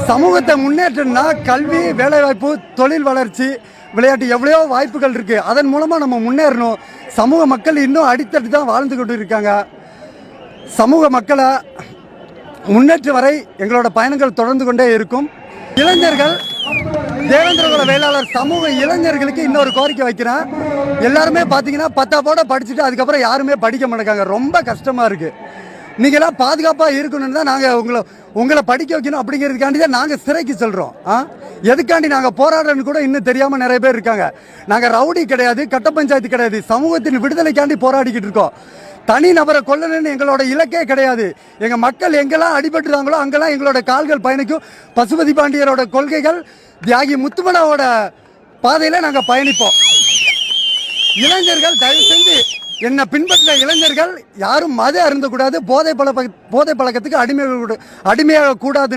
சமூகத்தை முன்னேற்றம்னா கல்வி, வேலைவாய்ப்பு, தொழில் வளர்ச்சி, விளையாட்டு எவ்வளோ வாய்ப்புகள் இருக்குது. அதன் மூலமாக நம்ம முன்னேறணும். சமூக மக்கள் இன்னும் அடித்தட்டு தான் வாழ்ந்து கொண்டு இருக்காங்க. சமூக மக்களை முன்னேற்ற வரை எங்களோட பயணங்கள் தொடர்ந்து கொண்டே இருக்கும். இளைஞர்கள், தேவேந்திரகுல வேளாளர் சமூக இளைஞர்களுக்கு இன்னொரு கோரிக்கை வைக்கிறேன். எல்லாருமே பார்த்தீங்கன்னா 10 போட படிச்சுட்டு அதுக்கப்புறம் யாருமே படிக்க மாட்டேங்காங்க. ரொம்ப கஷ்டமாக இருக்குது. நீங்களாம் பாதுகாப்பாக இருக்கணும்னு தான் நாங்கள் உங்களை படிக்க வைக்கணும் அப்படிங்கிறதுக்காண்டி தான் நாங்கள் சிறைக்கு செல்கிறோம். எதுக்காண்டி நாங்கள் போராடுறோன்னு கூட இன்னும் தெரியாமல் நிறைய பேர் இருக்காங்க. நாங்கள் ரவுடி கிடையாது, கட்ட பஞ்சாயத்து கிடையாது, சமூகத்தின் விடுதலைக்காண்டி போராடிக்கிட்டு இருக்கோம். தனி நபரை கொல்லணும்னு எங்களோட இலக்கே கிடையாது. எங்கள் மக்கள் எங்கெல்லாம் அடிபட்டுறாங்களோ அங்கெல்லாம் எங்களோட கால்கள் பயணிக்கும். பசுபதி பாண்டியரோட கொள்கைகள், தியாகி முத்துமலாவோட பாதையில் நாங்கள் பயணிப்போம். இளைஞர்கள் தயவு செஞ்சு என்னை பின்பற்ற இளைஞர்கள் யாரும் மது அருந்தக்கூடாது, போதை பழக்கத்துக்கு அடிமையாக கூடாதுன்னு